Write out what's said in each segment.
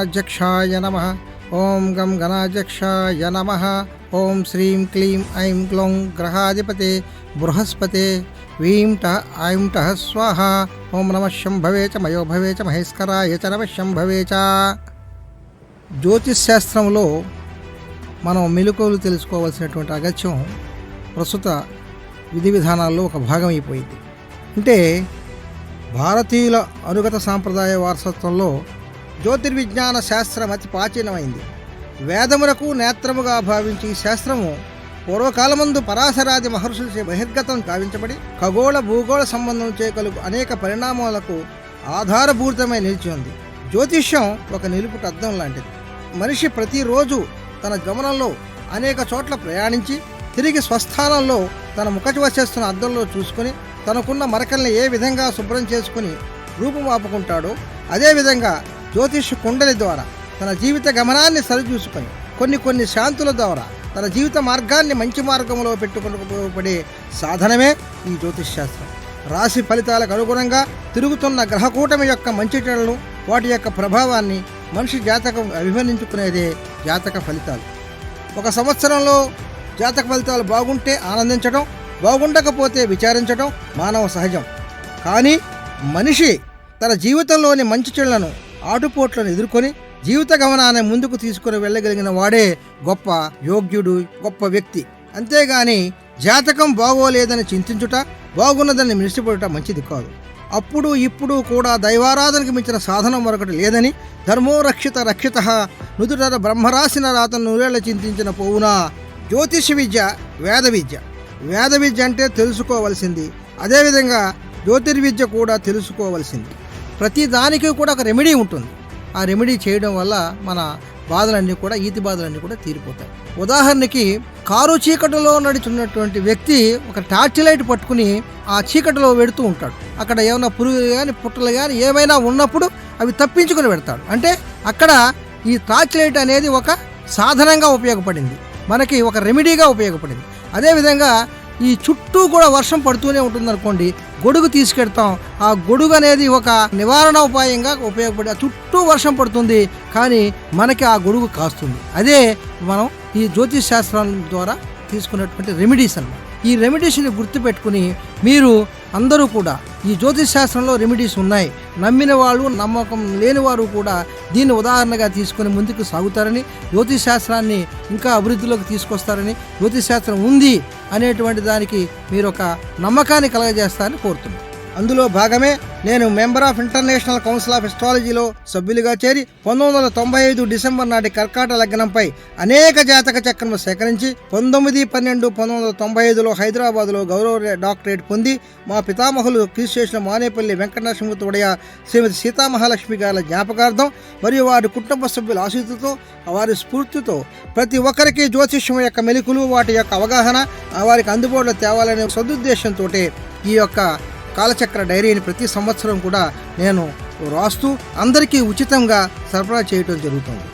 గణాధ్యక్షాయ నమః. ఓం గం గణాధ్యక్షాయ నమః. ఓం శ్రీం క్లీం ఐం గ్లౌం గ్రహాధిపతే బృహస్పతే వీం ట ఐం ట స్వాహ. ఓం నమః శంభవే చ మయో భవే చ మహేశ్వరాయ చ నమః శంభవే చ. జ్యోతిష్ శాస్త్రంలో మనం మెలకువలు తెలుసుకోవాల్సినటువంటి అగత్యం ప్రస్తుత విధి విధానాల్లో ఒక భాగం అయిపోయింది. అంటే భారతీయుల అనుగత సాంప్రదాయ వారసత్వంలో జ్యోతిర్విజ్ఞాన శాస్త్రం అతి ప్రాచీనమైంది. వేదములకు నేత్రముగా భావించి ఈ శాస్త్రము పూర్వకాలమందు పరాశరాది మహర్షులచే బహిర్గతం గావించబడి ఖగోళ భూగోళ సంబంధం చేయగలుగు అనేక పరిణామాలకు ఆధారభూతమై నిలిచి ఉంది. జ్యోతిష్యం ఒక నిలుపుట అద్దం లాంటిది. మనిషి ప్రతిరోజు తన గమనంలో అనేక చోట్ల ప్రయాణించి తిరిగి స్వస్థానంలో తన ముఖవశస్తున్న అద్దంలో చూసుకుని తనకున్న మరకల్ని ఏ విధంగా శుభ్రం చేసుకుని రూపుమాపుకుంటాడో అదేవిధంగా జ్యోతిష్ కుండలి ద్వారా తన జీవిత గమనాన్ని సరిచూసుకొని కొన్ని శాంతుల ద్వారా తన జీవిత మార్గాన్ని మంచి మార్గంలో పెట్టుకునే సాధనమే ఈ జ్యోతిష్ శాస్త్రం. రాశి ఫలితాలకు అనుగుణంగా తిరుగుతున్న గ్రహకూటమి యొక్క మంచి చెడులను వాటి యొక్క ప్రభావాన్ని మనిషి జాతకం అభివర్ణించుకునేదే జాతక ఫలితాలు. ఒక సంవత్సరంలో జాతక ఫలితాలు బాగుంటే ఆనందించడం, బాగుండకపోతే విచారించడం మానవ సహజం. కానీ మనిషి తన జీవితంలోని మంచి చెడులను ఆటుపోట్లను ఎదుర్కొని జీవిత గమనాన్ని ముందుకు తీసుకుని వెళ్ళగలిగిన వాడే గొప్ప యోగ్యుడు, గొప్ప వ్యక్తి. అంతేగాని జాతకం బాగోలేదని చింతించుట, బాగున్నదని మిడిసిపడుట మంచిది కాదు. అప్పుడు ఇప్పుడు కూడా దైవారాధనకు మించిన సాధనం మరొకటి లేదని ధర్మో రక్షిత రక్షిత నుదుట బ్రహ్మరాసిన రాతను నూరేళ్ల చింతించిన పోవునా. జ్యోతిష విద్య వేద విద్య. వేద విద్య అంటే తెలుసుకోవలసింది, అదేవిధంగా జ్యోతిర్విద్య కూడా తెలుసుకోవలసింది. ప్రతి దానికి కూడా ఒక రెమెడీ ఉంటుంది. ఆ రెమెడీ చేయడం వల్ల మన బాధలన్నీ కూడా ఈతి బాధలన్నీ కూడా తీరిపోతాయి. ఉదాహరణకి కారు చీకటిలో నడుచున్నటువంటి వ్యక్తి ఒక టార్చ్ లైట్ పట్టుకుని ఆ చీకటిలో వెడుతూ ఉంటాడు. అక్కడ ఏమైనా పురుగులు కానీ పుట్టలు కానీ ఏమైనా ఉన్నప్పుడు అవి తప్పించుకుని పెడతాడు. అంటే అక్కడ ఈ టార్చ్ లైట్ అనేది ఒక సాధనంగా ఉపయోగపడింది, మనకి ఒక రెమెడీగా ఉపయోగపడింది. అదేవిధంగా ఈ చుట్టూ కూడా వర్షం పడుతూనే ఉంటుంది అనుకోండి, గొడుగు తీసుకెడతాం. ఆ గొడుగు అనేది ఒక నివారణ ఉపాయంగా ఉపయోగపడి ఆ చుట్టూ వర్షం పడుతుంది, కానీ మనకి ఆ గొడుగు కాస్తుంది. అదే మనం ఈ జ్యోతిష్ శాస్త్రం ద్వారా తీసుకున్నటువంటి రెమెడీస్ అన్నమాట. ఈ రెమెడీస్ని గుర్తుపెట్టుకుని మీరు అందరూ కూడా ఈ జ్యోతిష్ శాస్త్రంలో రెమెడీస్ ఉన్నాయి, నమ్మిన వాళ్ళు నమ్మకం లేని వారు కూడా దీన్ని ఉదాహరణగా తీసుకొని ముందుకు సాగుతారని, జ్యోతిష్ శాస్త్రాన్ని ఇంకా అభివృద్ధిలోకి తీసుకొస్తారని, జ్యోతిష్ శాస్త్రం ఉంది అనేటువంటి దానికి మీరు ఒక నమ్మకాన్ని కలగజేస్తారని కోరుతున్నాను. అందులో భాగమే నేను member of international council of ఎస్ట్రాలజీలో సభ్యులుగా చేరి 1995 డిసెంబర్ నాటి కర్కాట లగ్నంపై అనేక జాతక చక్రము సేకరించి 19/12/1995లో హైదరాబాద్లో గౌరవ డాక్టరేట్ పొంది మా పితామహులు కీర్తిశేషుల మానేపల్లి వెంకటనరసింహమూర్తి ఉడయ శ్రీమతి సీతామహాలక్ష్మి గారి జ్ఞాపకార్థం మరియు వారి కుటుంబ సభ్యుల ఆశీస్సుతో వారి స్ఫూర్తితో ప్రతి ఒక్కరికి జ్యోతిష్యం యొక్క మెలకులు వాటి యొక్క అవగాహన వారికి అందుబాటులో తేవాలనే సదుద్దేశంతో ఈ యొక్క కాలచక్ర డైరీని ప్రతి సంవత్సరం కూడా నేను రాస్తూ అందరికీ ఉచితంగా సరఫరా చేయటం జరుగుతుంది.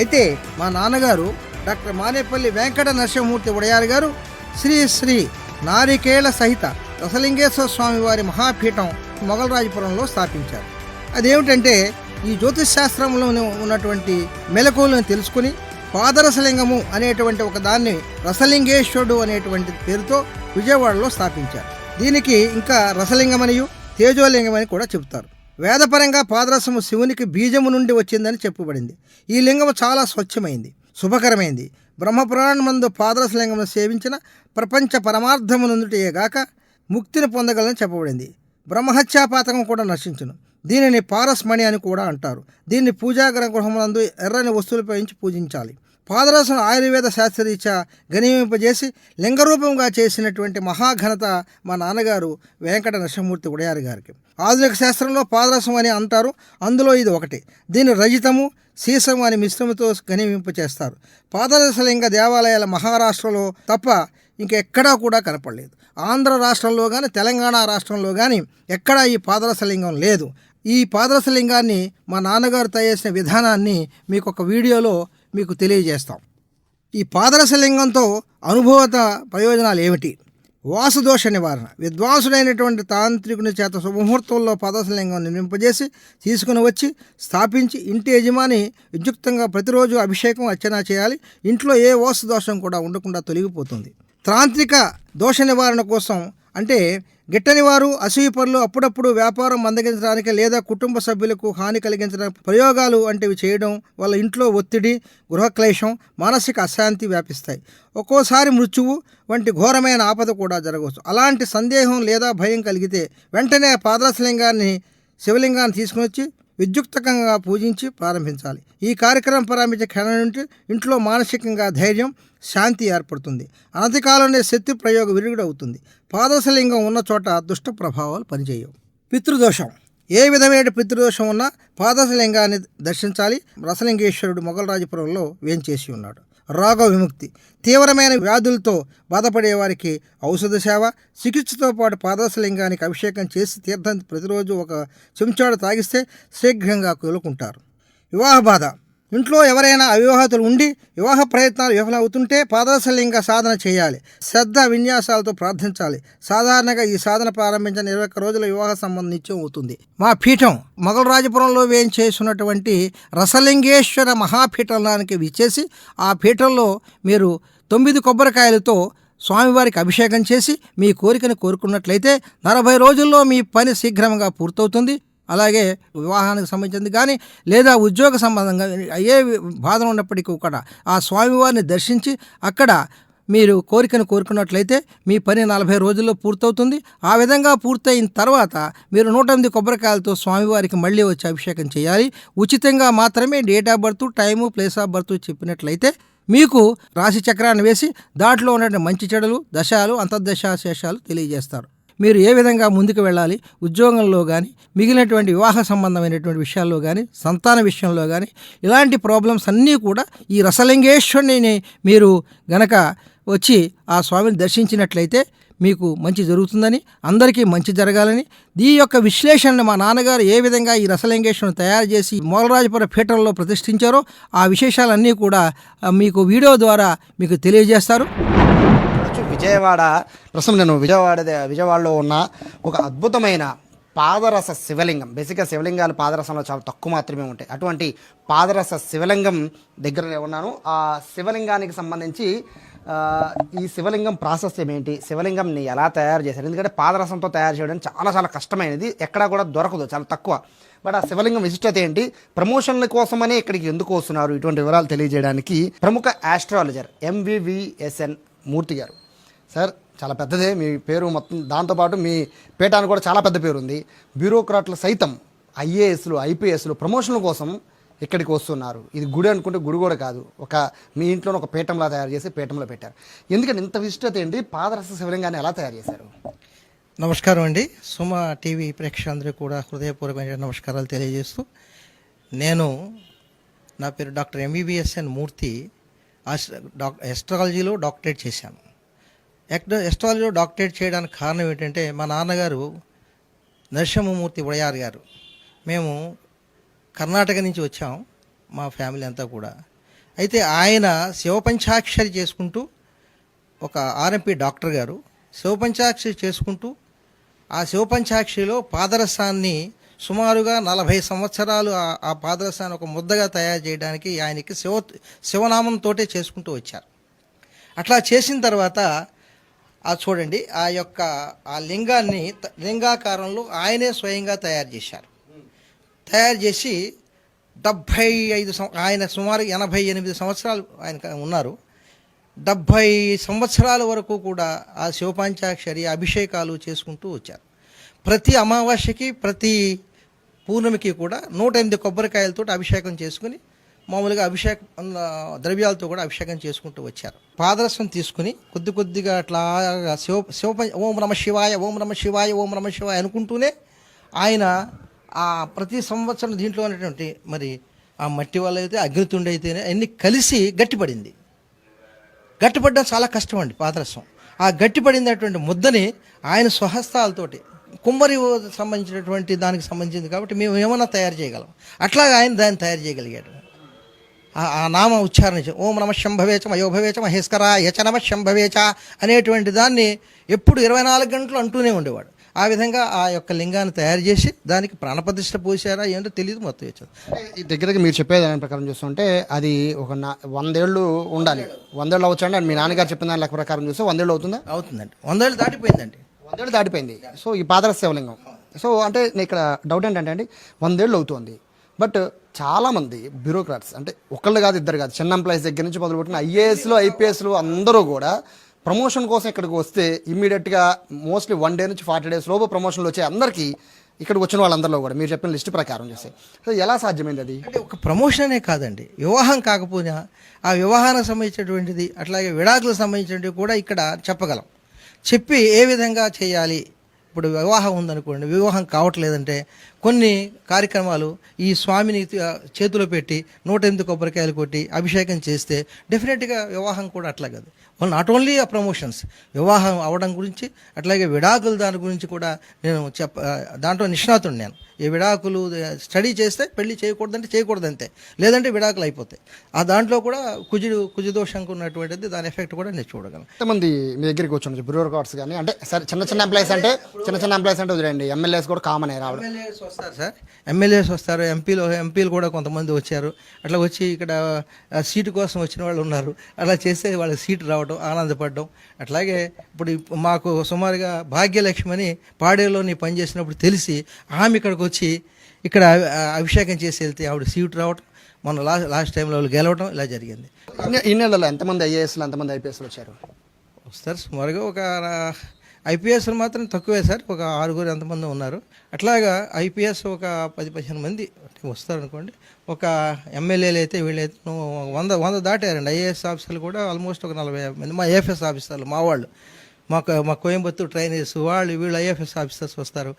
అయితే మా నాన్నగారు డాక్టర్ మానేపల్లి వెంకట నరసింహమూర్తి ఉడయార్ గారు శ్రీ శ్రీ నారికేళ సహిత రసలింగేశ్వర స్వామి వారి మహాపీఠం మొగల్రాజపురంలో స్థాపించారు. అదేమిటంటే ఈ జ్యోతిష్ శాస్త్రంలో ఉన్నటువంటి మెలకువలను తెలుసుకుని పాదరసలింగము అనేటువంటి ఒక దాన్ని రసలింగేశ్వరుడు అనేటువంటి పేరుతో విజయవాడలో స్థాపించారు. దీనికి ఇంకా రసలింగమనియు తేజోలింగమని కూడా చెబుతారు. వేదపరంగా పాదరసము శివునికి బీజము నుండి వచ్చిందని చెప్పబడింది. ఈ లింగము చాలా స్వచ్ఛమైంది, శుభకరమైంది. బ్రహ్మపురాణమందు పాదరసలింగమును సేవించిన ప్రపంచ పరమార్థము నుండిగాక ముక్తిని పొందగలని చెప్పబడింది. బ్రహ్మహత్యాపాతకం కూడా నశించును. దీనిని పారస్మణి అని కూడా అంటారు. దీన్ని పూజాగృహమునందు ఎర్రని వస్తువులపై పూజించాలి. పాదరసం ఆయుర్వేద శాస్త్రరీత్యా గణింపజేసి లింగరూపంగా చేసినటువంటి మహాఘనత మా నాన్నగారు వెంకట నరసింహమూర్తి ఉడయార్ గారికి. ఆధునిక శాస్త్రంలో పాదరసం అని అంటారు, అందులో ఇది ఒకటి. దీన్ని రజితము సీసము అని మిశ్రమతో గణింపచేస్తారు. పాదరసలింగ దేవాలయాల మహారాష్ట్రలో తప్ప ఇంకెక్కడా కూడా కనపడలేదు. ఆంధ్ర రాష్ట్రంలో కానీ తెలంగాణ రాష్ట్రంలో కానీ ఎక్కడా ఈ పాదరసలింగం లేదు. ఈ పాదరసలింగాన్ని మా నాన్నగారు తయారు చేసిన విధానాన్ని మీకు ఒక వీడియోలో మీకు తెలియజేస్తాం. ఈ పాదరసలింగంతో అనుభవత ప్రయోజనాలు ఏమిటి? వాసుదోష నివారణ. విద్వాంసుడైనటువంటి తాంత్రికుని చేత శుభముహూర్తంలో పాదరసలింగం నిర్మింపజేసి తీసుకుని వచ్చి స్థాపించి ఇంటి యజమాని విద్యుక్తంగా ప్రతిరోజు అభిషేకం అర్చన చేయాలి. ఇంట్లో ఏ వాస్తు దోషం కూడా ఉండకుండా తొలగిపోతుంది. తాంత్రిక దోష నివారణ కోసం అంటే గిట్టని వారు, అసూయపరులు అప్పుడప్పుడు వ్యాపారం మందగించడానికి లేదా కుటుంబ సభ్యులకు హాని కలిగించడానికి ప్రయోగాలు వంటివి చేయడం వల్ల ఇంట్లో ఒత్తిడి, గృహక్లేశం, మానసిక అశాంతి వ్యాపిస్తాయి. ఒక్కోసారి మృత్యువు వంటి ఘోరమైన ఆపద కూడా జరగవచ్చు. అలాంటి సందేహం లేదా భయం కలిగితే వెంటనే పాదరసలింగాన్ని, శివలింగాన్ని తీసుకుని వచ్చి విద్యుక్తంగా పూజించి ప్రారంభించాలి. ఈ కార్యక్రమం ప్రారంభించే క్షణం నుండి ఇంట్లో మానసికంగా ధైర్యం, శాంతి ఏర్పడుతుంది. అనతికాలంలో శక్తి ప్రయోగం విరుగుడవుతుంది. పాదరసలింగం ఉన్న చోట దుష్ట ప్రభావాలు పనిచేయవు. పితృదోషం. ఏ విధమైన పితృదోషం ఉన్నా పాదరసలింగాన్ని దర్శించాలి. రసలింగేశ్వరుడు మొగలరాజపురంలో వేంచేసి ఉన్నాడు. రోగ విముక్తి. తీవ్రమైన వ్యాధులతో బాధపడే వారికి ఔషధ సేవ, చికిత్సతో పాటు పాదరసలింగానికి అభిషేకం చేసి తీర్థం ప్రతిరోజు ఒక చెంచాడు తాగిస్తే శీఘ్రంగా కోలుకుంటారు. వివాహ బాధ. ఇంట్లో ఎవరైనా అవివాహితులు ఉండి వివాహ ప్రయత్నాలు విఫలమవుతుంటే పాదరసలింగ సాధన చేయాలి. శ్రద్ధ విన్యాసాలతో ప్రార్థించాలి. సాధారణంగా ఈ సాధన ప్రారంభించిన 21 రోజుల వివాహ సంబంధం నిత్యం అవుతుంది. మా పీఠం మొగలరాజపురంలో వేయించేసినటువంటి రసలింగేశ్వర మహాపీఠానికి విచ్చేసి ఆ పీఠంలో మీరు 9 కొబ్బరికాయలతో స్వామివారికి అభిషేకం చేసి మీ కోరికను కోరుకున్నట్లయితే 40 రోజుల్లో మీ పని శీఘ్రంగా పూర్తవుతుంది. అలాగే వివాహానికి సంబంధించింది కానీ లేదా ఉద్యోగ సంబంధంగా ఏ బాధ ఉన్నప్పటికీ కూడా ఆ స్వామివారిని దర్శించి అక్కడ మీరు కోరికను కోరుకున్నట్లయితే మీ పని 40 రోజుల్లో పూర్తవుతుంది. ఆ విధంగా పూర్తయిన తర్వాత మీరు 108 కొబ్బరికాయలతో స్వామివారికి మళ్ళీ వచ్చి అభిషేకం చేయాలి. ఉచితంగా మాత్రమే date of birth, time, place of birth చెప్పినట్లయితే మీకు రాశి చక్రాన్ని వేసి దాంట్లో ఉన్నటువంటి మంచి చెడులు, దశాలు, అంతర్దశాశేషాలు తెలియజేస్తారు. మీరు ఏ విధంగా ముందుకు వెళ్ళాలి, ఉద్యోగంలో కానీ మిగిలినటువంటి వివాహ సంబంధమైనటువంటి విషయాల్లో కానీ సంతాన విషయంలో కానీ ఇలాంటి ప్రాబ్లమ్స్ అన్నీ కూడా ఈ రసలింగేశ్వరుని మీరు గనక వచ్చి ఆ స్వామిని దర్శించినట్లయితే మీకు మంచి జరుగుతుందని, అందరికీ మంచి జరగాలని ఈ యొక్క విశ్లేషణను మా నాన్నగారు ఏ విధంగా ఈ రసలింగేశ్వరుని తయారు చేసి మొగలరాజపుర పీఠంలో ప్రతిష్ఠించారో ఆ విశేషాలన్నీ కూడా మీకు వీడియో ద్వారా మీకు తెలియజేస్తారు. విజయవాడ ప్రస్తుతం నేను విజయవాడలో ఉన్న ఒక అద్భుతమైన పాదరస శివలింగం. బేసిక్గా శివలింగాలు పాదరసంలో చాలా తక్కువ మాత్రమే ఉంటాయి. అటువంటి పాదరస శివలింగం దగ్గర ఉన్నాను. ఆ శివలింగానికి సంబంధించి ఈ శివలింగం ప్రాశస్త్యం ఏంటి, శివలింగంని ఎలా తయారు చేశారు, ఎందుకంటే పాదరసంతో తయారు చేయడం చాలా చాలా కష్టమైనది, ఎక్కడా కూడా దొరకదు, చాలా తక్కువ. బట్ ఆ శివలింగం విశిష్టత ఏంటి, ప్రమోషన్ల కోసమనే ఇక్కడికి ఎందుకు వస్తున్నారు, ఇటువంటి వివరాలు తెలియజేయడానికి ప్రముఖ ఆస్ట్రాలజర్ MVVSN మూర్తి గారు. సార్, చాలా పెద్దదే మీ పేరు మొత్తం, దాంతోపాటు మీ పీఠానికి కూడా చాలా పెద్ద పేరు ఉంది. బ్యూరోక్రాట్లు సైతం IASలు IPSలు ప్రమోషన్ల కోసం ఇక్కడికి వస్తున్నారు. ఇది గుడి అనుకుంటే గుడి కూడా కాదు, ఒక మీ ఇంట్లోనే ఒక పీఠంలా తయారు చేసి పీఠంలో పెట్టారు. ఎందుకంటే ఇంత విశిష్టత ఏంటి, పాదరస శివలింగాన్ని ఎలా తయారు చేశారు? నమస్కారం అండి. సుమ టీవీ ప్రేక్షకులందరూ కూడా హృదయపూర్వకమైన నమస్కారాలు తెలియజేస్తూ, నా పేరు డాక్టర్ MVVSN మూర్తి. ఎస్ట్రాలజీలో డాక్టరేట్ చేశాను. ఎస్ట్రాలజీలో డాక్టరేట్ చేయడానికి కారణం ఏంటంటే మా నాన్నగారు నరసింహమూర్తి ఉడయార్ గారు. మేము కర్ణాటక నుంచి వచ్చాం, మా ఫ్యామిలీ అంతా కూడా. అయితే ఆయన శివపంచాక్షరి చేసుకుంటూ, ఒక RMP డాక్టర్ గారు శివపంచాక్షరి చేసుకుంటూ ఆ శివపంచాక్షరిలో పాదరసాన్ని సుమారుగా 40 సంవత్సరాలు ఆ పాదరసాన్ని ఒక ముద్దగా తయారు చేయడానికి ఆయనకి శివనామంతో చేసుకుంటూ వచ్చారు. అట్లా చేసిన తర్వాత చూడండి, ఆ లింగాన్ని లింగాకారంలో ఆయనే స్వయంగా తయారు చేశారు. తయారు చేసి 75 ఆయన సుమారు 88 సంవత్సరాలు ఆయన ఉన్నారు. 70 సంవత్సరాల వరకు కూడా ఆ శివపంచాక్షరి అభిషేకాలు చేసుకుంటూ వచ్చారు. ప్రతి అమావాస్యకి, ప్రతి పూర్ణమికి కూడా 108 కొబ్బరికాయలతో అభిషేకం చేసుకుని మామూలుగా ద్రవ్యాలతో కూడా అభిషేకం చేసుకుంటూ వచ్చారు. పాదరసం తీసుకుని కొద్ది కొద్దిగా అట్లా ఓం నమ శివాయ, ఓం నమ శివాయ, ఓం నమ శివాయ అనుకుంటూనే ఆయన ఆ ప్రతి సంవత్సరం దీంట్లో ఉన్నటువంటి మరి ఆ మట్టి వల్ల అయితే, అగ్నితుండి అయితేనే అన్నీ కలిసి గట్టిపడింది. గట్టిపడడం చాలా కష్టం అండి పాదరసం. ఆ గట్టిపడినటువంటి ముద్దని ఆయన స్వహస్తాలతోటి, కుమ్మరి సంబంధించినటువంటి దానికి సంబంధించింది కాబట్టి మేము ఏమైనా తయారు చేయగలం, అట్లాగా ఆయన దాన్ని తయారు చేయగలిగాడు. ఆ నామ ఉచ్చారణ ఓం నమ శంభవేచ మయోభవేచ మహేశ్వర యచ నమ శంభవేచ అనేటువంటి దాన్ని ఎప్పుడు 24 గంటలు అంటూనే ఉండేవాడు. ఆ విధంగా ఆ యొక్క లింగాన్ని తయారు చేసి దానికి ప్రాణప్రతిష్ఠ పోసారా ఏంటో తెలియదు, మొత్తం వచ్చారు. ఈ దగ్గరకి మీరు చెప్పే దాని ప్రకారం చూస్తుంటే అది ఒక 100 ఏళ్ళు ఉండాలి. 100 ఏళ్ళు అవచ్చు అండి. మీ నాన్నగారు చెప్పిన దాని లెక్క ప్రకారం చూస్తే 100 ఏళ్ళు అవుతుందా? అవుతుందండి. 100 ఏళ్ళు దాటిపోయిందండి. 100 ఏళ్ళు దాటిపోయింది. సో ఈ పాదరస శివలింగం, సో అంటే నేను ఇక్కడ డౌట్ ఏంటంటే అండి, 100 ఏళ్ళు అవుతుంది. బట్ చాలామంది బ్యూరోక్రాట్స్, అంటే ఒకళ్ళు కాదు ఇద్దరు కాదు, చిన్న ఎంప్లాయీస్ దగ్గర నుంచి మొదలుపెట్టిన ఐఏఎస్లు ఐపీఎస్లు అందరూ కూడా ప్రమోషన్ కోసం ఇక్కడికి వస్తే ఇమ్మీడియట్గా మోస్ట్లీ 1 డే నుంచి 40 డేస్ లోపు ప్రమోషన్లు వచ్చే అందరికీ ఇక్కడికి వచ్చిన వాళ్ళందరిలో కూడా మీరు చెప్పిన లిస్ట్ ప్రకారం చేస్తే సో ఎలా సాధ్యమైంది అది? అంటే ఒక ప్రమోషనే కాదండి, వివాహం కాకపోయినా ఆ వివాహానికి సంబంధించినటువంటిది అట్లాగే విడాకులకు సంబంధించినవి కూడా ఇక్కడ చెప్పగలం. చెప్పి ఏ విధంగా చేయాలి. ఇప్పుడు వివాహం ఉందనుకోండి, వివాహం కావట్లేదంటే కొన్ని కార్యక్రమాలు ఈ స్వామిని చేతిలో పెట్టి 108 కొబ్బరికాయలు కొట్టి అభిషేకం చేస్తే డెఫినెట్గా వివాహం కూడా అట్లా కాదు. నాట్ ఓన్లీ ఆ ప్రమోషన్స్, వివాహం అవడం గురించి అట్లాగే విడాకులు దాని గురించి కూడా నేను దాంట్లో నిష్ణాతుడు నేను. ఈ విడాకులు స్టడీ చేస్తే పెళ్లి చేయకూడదంటే చేయకూడదంతే, లేదంటే విడాకులు అయిపోతాయి. ఆ దాంట్లో కూడా కుజదోషంకు ఉన్నటువంటిది దాని ఎఫెక్ట్ కూడా నేను చూడగలను. ఎంతమంది మీ దగ్గరికి వచ్చి బ్యూరోక్రాట్స్ కానీ, అంటే సరే చిన్న ఎంప్లాయీస్ అంటే వదిలేండి, ఎమ్మెల్యేస్ కూడా కామన్ రావడం. ఎమ్మెల్యేస్ వస్తారు సార్, ఎమ్మెల్యేస్ వస్తారు, ఎంపీలు కూడా కొంతమంది వచ్చారు. అట్లా వచ్చి ఇక్కడ సీటు కోసం వచ్చిన వాళ్ళు ఉన్నారు. అలా చేస్తే వాళ్ళకి సీటు రావడం, ఆనందపడడం. అట్లాగే ఇప్పుడు మాకు సుమారుగా భాగ్యలక్ష్మి అని పాడేలోని పనిచేసినప్పుడు తెలిసి ఆమె ఇక్కడికి వచ్చి ఇక్కడ అభిషేకం చేసి వెళ్తే ఆవిడ సీటు రావడం, మొన్న లాస్ట్ టైంలో వాళ్ళు గెలవడం ఇలా జరిగింది. ఈ నెలలో ఎంతమంది ఐఏఎస్లు ఎంతమంది ఐపీఎస్లు వచ్చారు? వస్తారు సుమారుగా ఒక ఐపీఎస్లు మాత్రం తక్కువే సార్, ఒక 6 ఎంతమంది ఉన్నారు. అట్లాగా ఐపీఎస్ ఒక 10-15 మంది వస్తారు అనుకోండి. ఒక ఎమ్మెల్యేలు అయితే వీళ్ళైతే 100 దాటారండి. ఐఏఎస్ ఆఫీసర్లు కూడా ఆల్మోస్ట్ ఒక 40 మంది. మా ఏఎఫ్ఎస్ ఆఫీసర్లు మా వాళ్ళు, మా కోయంబత్తూరు ట్రైనర్స్ వీళ్ళు ఐఎఫ్ఎస్ ఆఫీసర్స్ వస్తారు.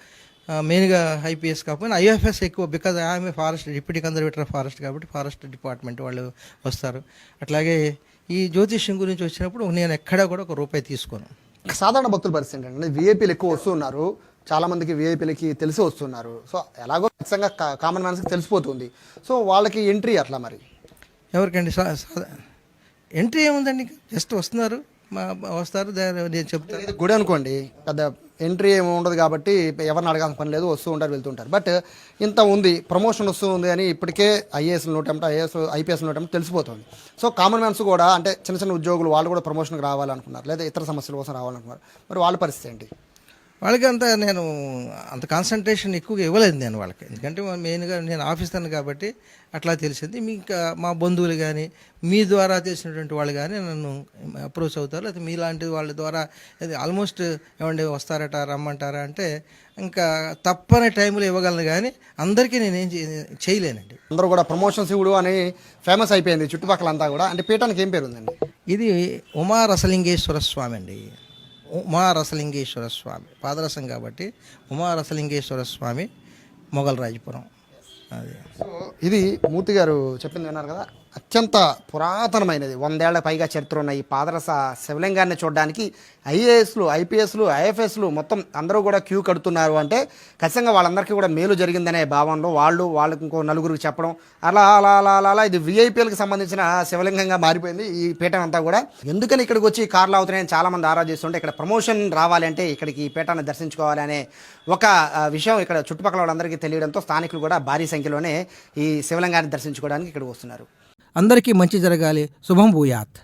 మెయిన్గా ఐపీఎస్ కాకపోయినా ఐఎఫ్ఎస్ ఎక్కువ, బికాజ్ ఆమె forest deputy conservator of forest కాబట్టి ఫారెస్ట్ డిపార్ట్మెంట్ వాళ్ళు వస్తారు. అట్లాగే ఈ జ్యోతిష్యం గురించి వచ్చినప్పుడు నేను ఎక్కడా కూడా ₹1 తీసుకోను. సాధారణ భక్తుల పరిస్థితి ఏంటంటే విఐపీలు ఎక్కువ వస్తున్నారు, చాలా మందికి విఐపీలకి తెలిసి వస్తున్నారు. సో ఎలాగో ఖచ్చితంగా కామన్ మ్యాన్స్కి తెలిసిపోతుంది. సో వాళ్ళకి ఎంట్రీ అట్లా మరి ఎవరికండి ఎంట్రీ ఏముందండి, జస్ట్ వస్తున్నారు, వస్తారు. నేను చెప్తాను, ఇది గుడి అనుకోండి, పెద్ద ఎంట్రీ ఏమి ఉండదు కాబట్టి ఎవరిని అడగాల్సిన పని లేదు, వస్తూ ఉంటారు వెళ్తుంటారు. బట్ ఇంత ఉంది, ప్రమోషన్ వస్తూ ఉంది అని ఇప్పటికే ఐఏఎస్లు నోటంటే ఐపీఎస్ నోటంటే తెలిసిపోతుంది. సో కామన్ మ్యాన్స్ కూడా, అంటే చిన్న ఉద్యోగులు వాళ్ళు కూడా ప్రమోషన్కి రావాలనుకున్నారు, లేదా ఇతర సమస్యల కోసం రావాలనుకున్నారు. మరి వాళ్ళ పరిస్థితి ఏంటి? వాళ్ళకి నేను అంత కాన్సన్ట్రేషన్ ఎక్కువగా ఇవ్వలేదు నేను వాళ్ళకి, ఎందుకంటే మెయిన్గా నేను ఆఫీసర్ని కాబట్టి అట్లా తెలిసింది. మీకు మా బంధువులు కానీ మీ ద్వారా తెలిసినటువంటి వాళ్ళు కానీ నన్ను అప్రోచ్ అవుతారు, లేకపోతే మీలాంటి వాళ్ళ ద్వారా ఆల్మోస్ట్ ఏమండి వస్తారట రమ్మంటారా అంటే ఇంకా తప్పని టైంలో ఇవ్వగలను, కానీ అందరికీ నేనేం చేయలేనండి. అందరూ కూడా ప్రమోషన్ శివుడు అని ఫేమస్ అయిపోయింది చుట్టుపక్కల అంతా కూడా. అంటే పీఠానికి ఏం పేరు ఉందండి? ఇది ఉమా రసలింగేశ్వర స్వామి అండి. ఉమా రసలింగేశ్వర స్వామి పాదరసం కాబట్టి ఉమా రసలింగేశ్వర స్వామి, మొగల్రాజపురం. అది సో ఇది మూర్తి గారు చెప్పింది విన్నారు కదా, అత్యంత పురాతనమైనది, 100 ఏళ్ల పైగా చరిత్ర ఉన్న ఈ పాదరస శివలింగాన్ని చూడడానికి ఐఏఎస్లు ఐపీఎస్లు ఐఎఫ్ఎస్లు మొత్తం అందరూ కూడా క్యూ కడుతున్నారు. అంటే ఖచ్చితంగా వాళ్ళందరికీ కూడా మేలు జరిగిందనే భావనలో వాళ్ళకి ఇంకో నలుగురికి చెప్పడం, అలా అలా అలా అలా అలా ఇది విఐపీఎల్కి సంబంధించిన శివలింగంగా మారిపోయింది ఈ పీఠం అంతా కూడా. ఎందుకని ఇక్కడికి వచ్చి కార్లు అవుతున్నాయని చాలామంది ఆరాధిస్తుంటే, ఇక్కడ ప్రమోషన్ రావాలి అంటే ఇక్కడికి ఈ పీఠాన్ని దర్శించుకోవాలి అనే ఒక విషయం ఇక్కడ చుట్టుపక్కల వాళ్ళందరికీ తెలియడంతో స్థానికులు కూడా భారీ సంఖ్యలోనే ఈ శివలింగాన్ని దర్శించుకోవడానికి ఇక్కడికి వస్తున్నారు. అందరికీ మంచి జరగాలి. శుభం భూయాత్.